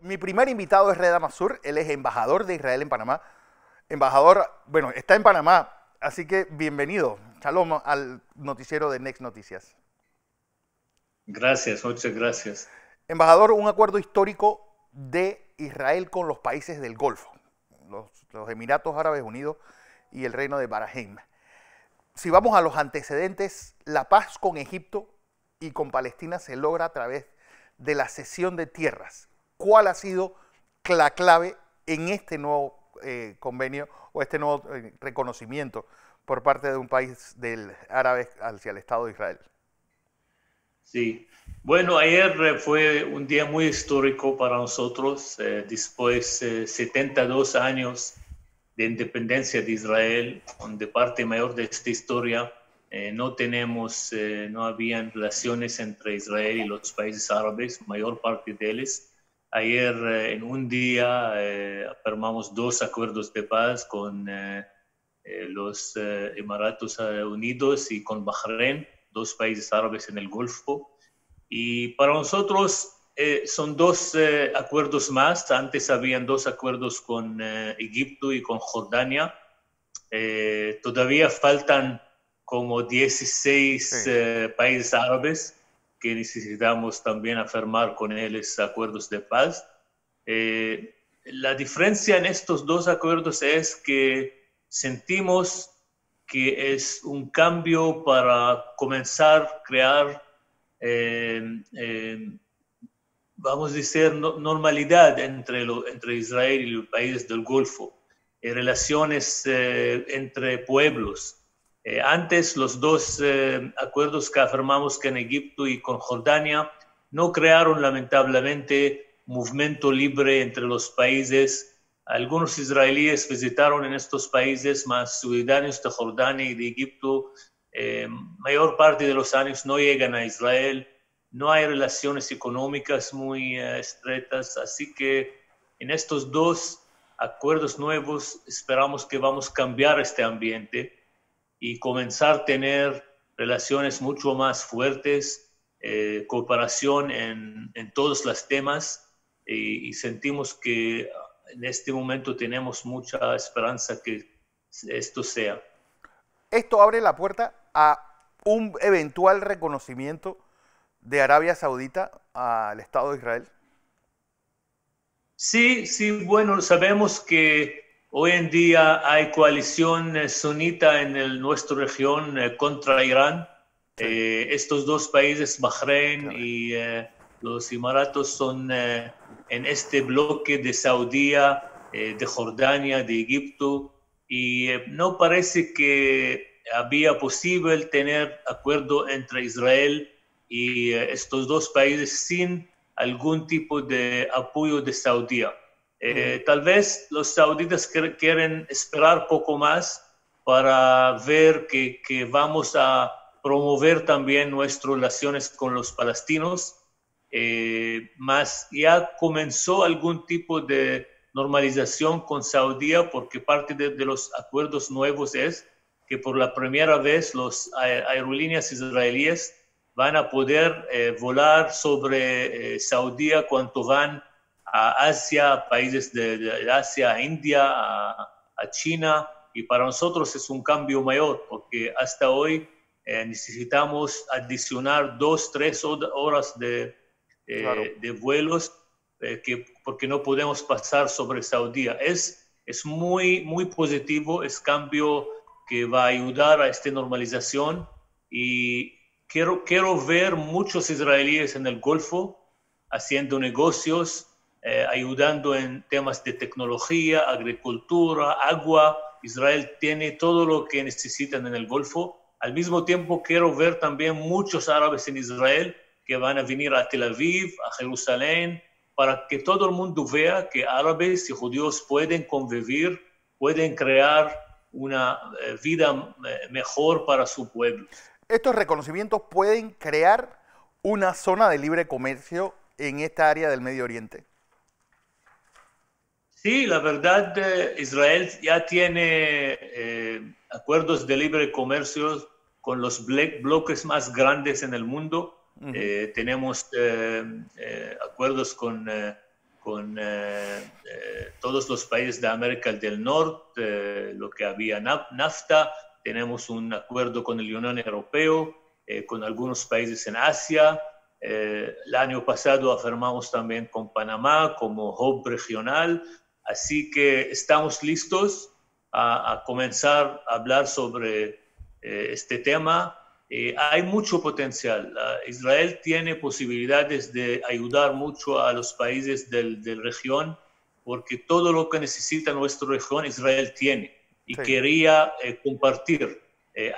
Mi primer invitado es Reda Masur, él es embajador de Israel en Panamá. Embajador, bueno, está en Panamá, así que bienvenido. Shalom al noticiero de Next Noticias. Gracias, muchas gracias. Embajador, un acuerdo histórico de Israel con los países del Golfo, los Emiratos Árabes Unidos y el Reino de Bahrein. Si vamos a los antecedentes, la paz con Egipto y con Palestina se logra a través de la cesión de tierras. ¿Cuál ha sido la clave en este nuevo convenio o este nuevo reconocimiento por parte de un país del árabe hacia el Estado de Israel? Sí, bueno, ayer fue un día muy histórico para nosotros, después de 72 años de independencia de Israel, donde parte mayor de esta historia no habían relaciones entre Israel y los países árabes, mayor parte de ellos. Ayer en un día firmamos dos acuerdos de paz con los Emiratos Unidos y con Bahrein, dos países árabes en el Golfo. Y para nosotros son dos acuerdos más. Antes habían dos acuerdos con Egipto y con Jordania. Todavía faltan como 16 países árabes que necesitamos también afirmar con ellos acuerdos de paz. La diferencia en estos dos acuerdos es que sentimos que es un cambio para comenzar a crear, vamos a decir, normalidad entre Israel y los países del Golfo, relaciones entre pueblos. Antes los dos acuerdos que afirmamos con Egipto y con Jordania no crearon lamentablemente movimiento libre entre los países. Algunos israelíes visitaron en estos países, más ciudadanos de Jordania y de Egipto, mayor parte de los años no llegan a Israel. No hay relaciones económicas muy estrechas, así que en estos dos acuerdos nuevos esperamos que vamos a cambiar este ambiente y comenzar a tener relaciones mucho más fuertes, cooperación en todos los temas y sentimos que en este momento tenemos mucha esperanza que esto sea. Esto abre la puerta a un eventual reconocimiento de Arabia Saudita al Estado de Israel. Sí, sí, bueno, sabemos que hoy en día hay coalición sunita en nuestra región contra Irán. Sí, Estos dos países, Bahrein claro. y los Emiratos, son en este bloque de Saudí, de Jordania, de Egipto, y no parece que había posible tener acuerdo entre Israel y estos dos países sin algún tipo de apoyo de Saudí. Tal vez los sauditas quieren esperar poco más para ver que vamos a promover también nuestras relaciones con los palestinos, más ya comenzó algún tipo de normalización con Saudí porque parte de los acuerdos nuevos es que por la primera vez los aerolíneas israelíes van a poder volar sobre Saudí cuando van a Asia, países de Asia, a India, a China, y para nosotros es un cambio mayor, porque hasta hoy necesitamos adicionar 2, 3 horas Claro. de vuelos porque no podemos pasar sobre Saudí. Es muy, muy positivo, es cambio que va a ayudar a esta normalización y quiero ver muchos israelíes en el Golfo haciendo negocios, ayudando en temas de tecnología, agricultura, agua. Israel tiene todo lo que necesitan en el Golfo. Al mismo tiempo quiero ver también muchos árabes en Israel que van a venir a Tel Aviv, a Jerusalén, para que todo el mundo vea que árabes y judíos pueden convivir, pueden crear una vida mejor para su pueblo. Estos reconocimientos pueden crear una zona de libre comercio en esta área del Medio Oriente. Sí, la verdad, Israel ya tiene acuerdos de libre comercio con los bloques más grandes en el mundo. Tenemos acuerdos con con todos los países de América del Norte, lo que había NAFTA. Tenemos un acuerdo con la Unión Europea, con algunos países en Asia. El año pasado firmamos también con Panamá como hub regional. Así que estamos listos a comenzar a hablar sobre este tema. Hay mucho potencial. Israel tiene posibilidades de ayudar mucho a los países de la región, porque todo lo que necesita nuestra región Israel tiene y quería compartir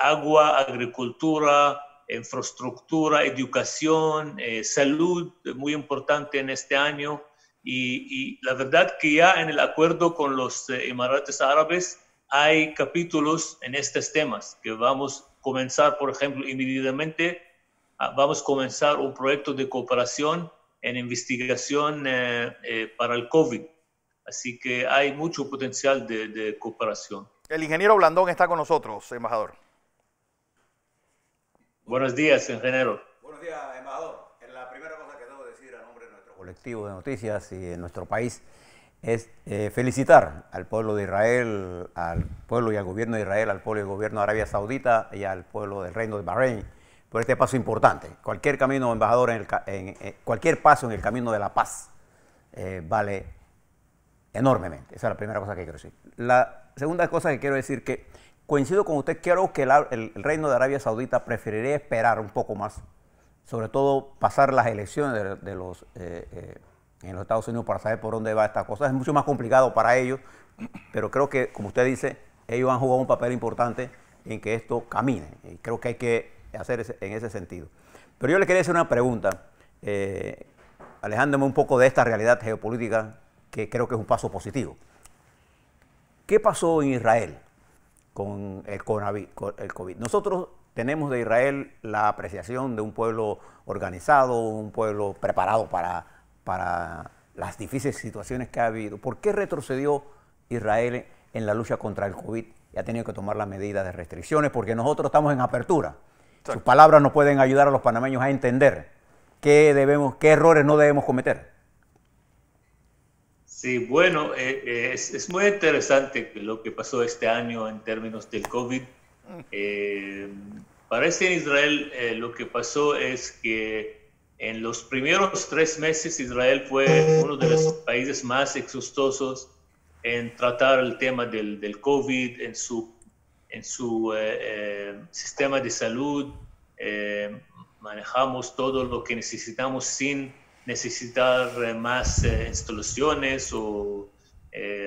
agua, agricultura, infraestructura, educación, salud, muy importante en este año. Y la verdad que ya en el acuerdo con los Emiratos Árabes hay capítulos en estos temas que vamos a comenzar, por ejemplo, inmediatamente vamos a comenzar un proyecto de cooperación en investigación para el COVID. Así que hay mucho potencial de cooperación. El ingeniero Blandón está con nosotros, embajador. Buenos días, ingeniero. Buenos días, embajador. La primera cosa que debo decir a nombre de nuestro colectivo de noticias y de nuestro país es felicitar al pueblo de Israel, al pueblo y al gobierno de Israel, al pueblo y al gobierno de Arabia Saudita y al pueblo del Reino de Bahrein por este paso importante. Cualquier camino, embajador, cualquier paso en el camino de la paz vale enormemente. Esa es la primera cosa que quiero decir. La segunda cosa que quiero decir que coincido con usted, creo que el Reino de Arabia Saudita preferiría esperar un poco más, sobre todo pasar las elecciones en los Estados Unidos para saber por dónde va esta cosa. Es mucho más complicado para ellos, pero creo que, como usted dice, ellos han jugado un papel importante en que esto camine. Y creo que hay que hacer en ese sentido. Pero yo le quería hacer una pregunta, alejándome un poco de esta realidad geopolítica, que creo que es un paso positivo. ¿Qué pasó en Israel con el COVID? Nosotros tenemos de Israel la apreciación de un pueblo organizado, un pueblo preparado para las difíciles situaciones que ha habido. ¿Por qué retrocedió Israel en la lucha contra el COVID y ha tenido que tomar las medidas de restricciones? Porque nosotros estamos en apertura. Sus palabras nos pueden ayudar a los panameños a entender qué errores no debemos cometer. Sí, bueno, es muy interesante lo que pasó este año en términos del COVID. Parece en Israel lo que pasó es que en los primeros 3 meses Israel fue uno de los países más exitosos en tratar el tema del COVID en su sistema de salud. Manejamos todo lo que necesitamos sin necesitar más instalaciones o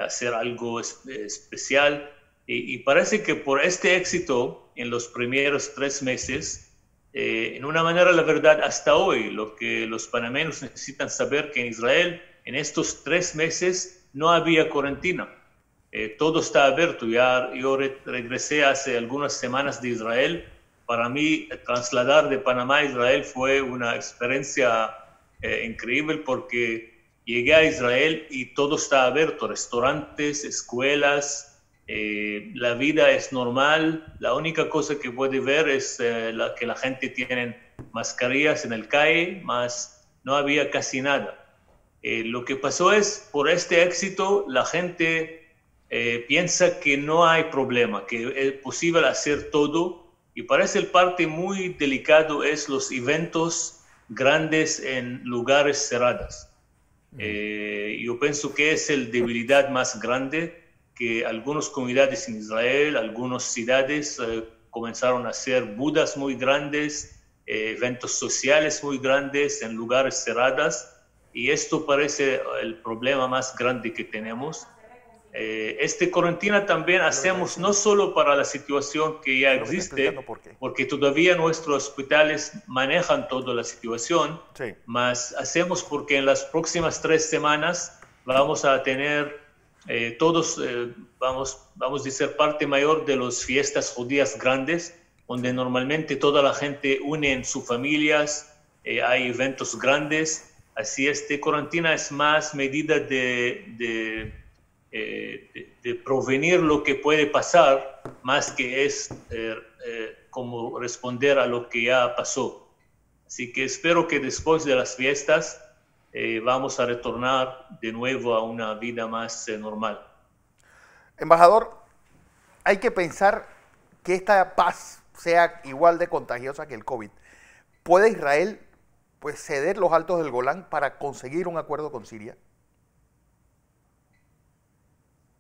hacer algo especial. Y parece que por este éxito en los primeros 3 meses, en una manera, la verdad, hasta hoy, lo que los panameños necesitan saber que en Israel, en estos 3 meses, no había cuarentena. Todo está abierto. Yo regresé hace algunas semanas de Israel. Para mí, trasladar de Panamá a Israel fue una experiencia increíble porque llegué a Israel y todo está abierto, restaurantes, escuelas, la vida es normal. La única cosa que puede ver es que la gente tiene mascarillas en el calle, más no había casi nada. Lo que pasó es, por este éxito, la gente piensa que no hay problema, que es posible hacer todo, y parece el parte muy delicado es los eventos grandes en lugares cerrados. Yo pienso que es la debilidad más grande, que algunas comunidades en Israel, algunas ciudades comenzaron a hacer bodas muy grandes, eventos sociales muy grandes en lugares cerrados, y esto parece el problema más grande que tenemos. Este cuarentena también hacemos no solo para la situación que ya existe, porque todavía nuestros hospitales manejan toda la situación, más hacemos porque en las próximas 3 semanas vamos a tener vamos a decir, parte mayor de las fiestas judías grandes, donde normalmente toda la gente une en sus familias, hay eventos grandes. Así este cuarentena es más medida de prevenir lo que puede pasar, más que es como responder a lo que ya pasó. Así que espero que después de las fiestas vamos a retornar de nuevo a una vida más normal. Embajador, hay que pensar que esta paz sea igual de contagiosa que el COVID. ¿Puede Israel pues, ceder los altos del Golán para conseguir un acuerdo con Siria?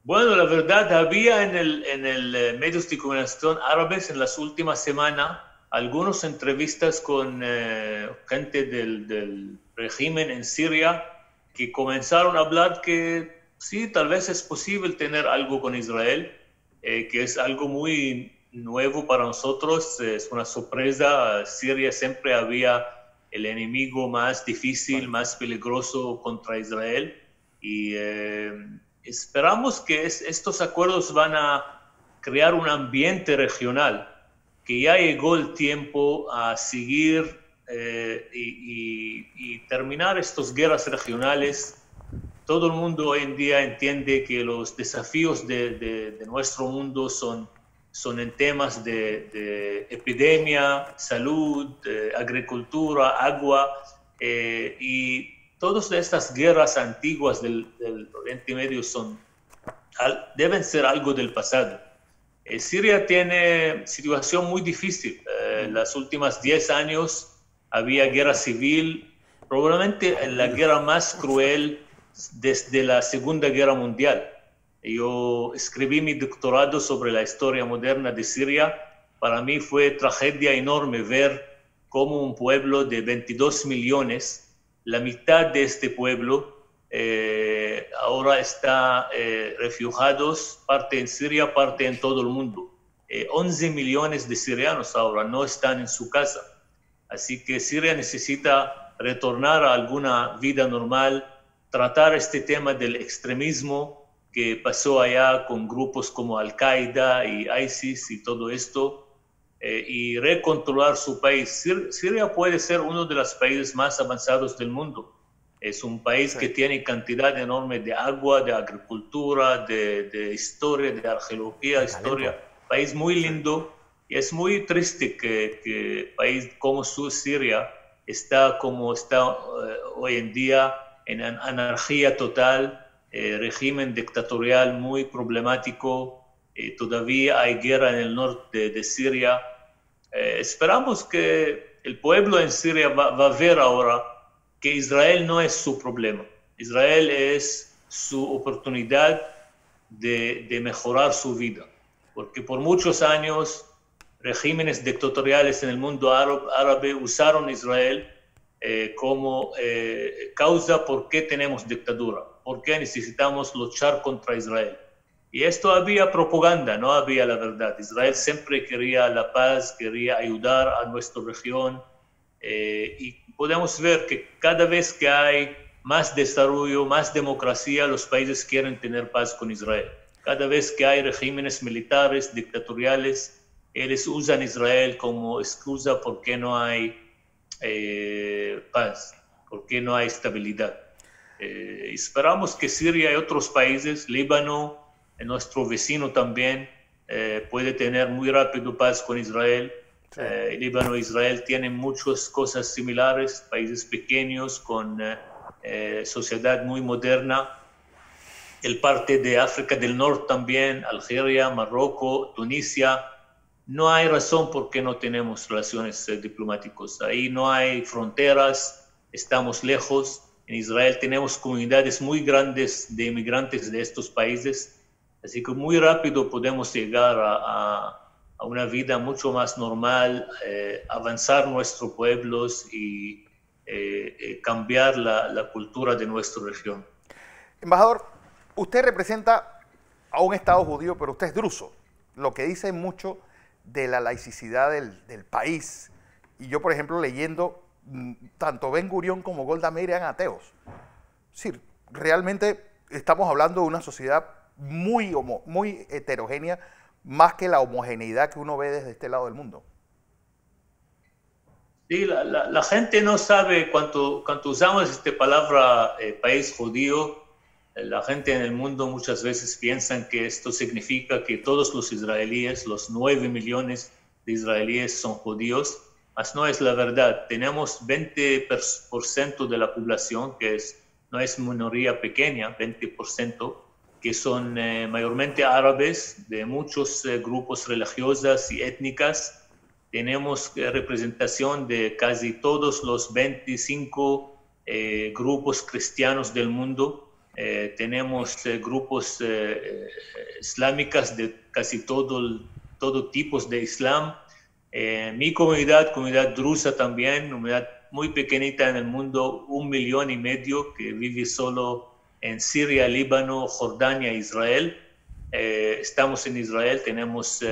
Bueno, la verdad, había en el medios de comunicación árabes en las últimas semanas algunas entrevistas con gente del régimen en Siria que comenzaron a hablar que sí, tal vez es posible tener algo con Israel, que es algo muy nuevo para nosotros, es una sorpresa. Siria siempre había el enemigo más difícil, más peligroso contra Israel y esperamos que estos acuerdos van a crear un ambiente regional, que ya llegó el tiempo a seguir y terminar estas guerras regionales. Todo el mundo hoy en día entiende que los desafíos de nuestro mundo son en temas de epidemia, salud, agricultura, agua, y todas estas guerras antiguas del Oriente Medio deben ser algo del pasado. Siria tiene situación muy difícil. Las últimas 10 años había guerra civil, probablemente la guerra más cruel desde la Segunda Guerra Mundial. Yo escribí mi doctorado sobre la historia moderna de Siria. Para mí fue tragedia enorme ver cómo un pueblo de 22 millones, la mitad de este pueblo ahora está refugiados, parte en Siria, parte en todo el mundo. 11 millones de sirianos ahora no están en su casa. Así que Siria necesita retornar a alguna vida normal, tratar este tema del extremismo que pasó allá con grupos como Al-Qaeda y ISIS y todo esto, y recontrolar su país. Siria puede ser uno de los países más avanzados del mundo. Es un país que tiene cantidad enorme de agua, de agricultura, de historia, de arqueología, historia. País muy lindo, y es muy triste que país como Siria está como está hoy en día, en anarquía total, régimen dictatorial muy problemático. Todavía hay guerra en el norte de Siria. Esperamos que el pueblo en Siria va a ver ahora que Israel no es su problema. Israel es su oportunidad de mejorar su vida. Porque por muchos años, regímenes dictatoriales en el mundo árabe usaron Israel como causa por qué tenemos dictadura, por qué necesitamos luchar contra Israel. Y esto había propaganda, no había la verdad. Israel siempre quería la paz, quería ayudar a nuestra región. Y podemos ver que cada vez que hay más desarrollo, más democracia, los países quieren tener paz con Israel. Cada vez que hay regímenes militares, dictatoriales, ellos usan Israel como excusa porque no hay paz, porque no hay estabilidad. Esperamos que Siria y otros países, Líbano, nuestro vecino también, puede tener muy rápido paz con Israel. Sí. Líbano e Israel tienen muchas cosas similares, países pequeños con sociedad muy moderna. El parte de África del Norte también, Algeria, Marruecos, Tunisia. No hay razón por qué no tenemos relaciones diplomáticas. Ahí no hay fronteras, estamos lejos. En Israel tenemos comunidades muy grandes de inmigrantes de estos países. Así que muy rápido podemos llegar a una vida mucho más normal, avanzar nuestros pueblos y cambiar la cultura de nuestra región. Embajador, usted representa a un Estado judío, pero usted es druso, lo que dice mucho de la laicidad del país. Y yo, por ejemplo, leyendo, tanto Ben Gurión como Golda Meir eran ateos. Es decir, realmente estamos hablando de una sociedad muy heterogénea, más que la homogeneidad que uno ve desde este lado del mundo. Sí, la gente no sabe, cuando usamos esta palabra país judío, la gente en el mundo muchas veces piensan que esto significa que todos los israelíes, los 9 millones de israelíes son judíos, mas no es la verdad. Tenemos 20% de la población, que no es minoría pequeña, 20%, que son mayormente árabes, de muchos grupos religiosos y étnicas. Tenemos representación de casi todos los 25 grupos cristianos del mundo. Tenemos grupos islámicos de casi todo tipos de Islam. Mi comunidad drusa también, una comunidad muy pequeñita en el mundo, 1,5 millones, que vive solo en Siria, Líbano, Jordania e Israel. Estamos en Israel, tenemos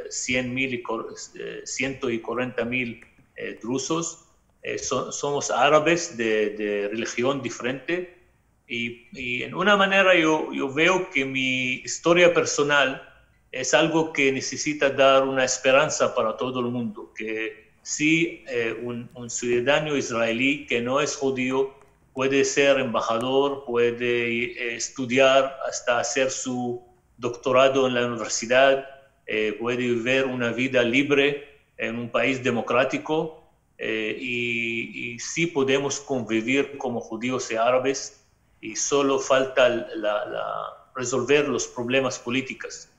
140,000 drusos. Somos árabes de religión diferente y en una manera yo veo que mi historia personal es algo que necesita dar una esperanza para todo el mundo, que si un ciudadano israelí que no es judío puede ser embajador, puede estudiar hasta hacer su doctorado en la universidad, puede vivir una vida libre en un país democrático y sí podemos convivir como judíos y árabes y solo falta resolver los problemas políticos.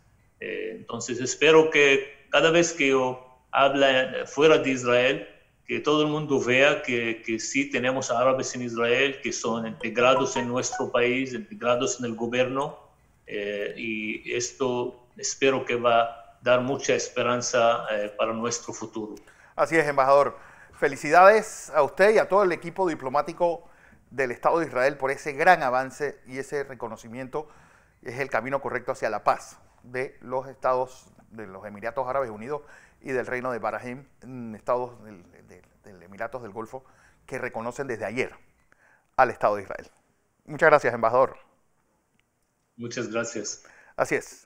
Entonces espero que cada vez que yo hablo fuera de Israel, que todo el mundo vea que sí tenemos árabes en Israel, que son integrados en nuestro país, integrados en el gobierno, y esto espero que va a dar mucha esperanza para nuestro futuro. Así es, embajador. Felicidades a usted y a todo el equipo diplomático del Estado de Israel por ese gran avance y ese reconocimiento. Es el camino correcto hacia la paz de los estados, de los Emiratos Árabes Unidos y del Reino de Bahrein, estados del Emiratos del Golfo, que reconocen desde ayer al Estado de Israel. Muchas gracias, embajador. Muchas gracias. Así es.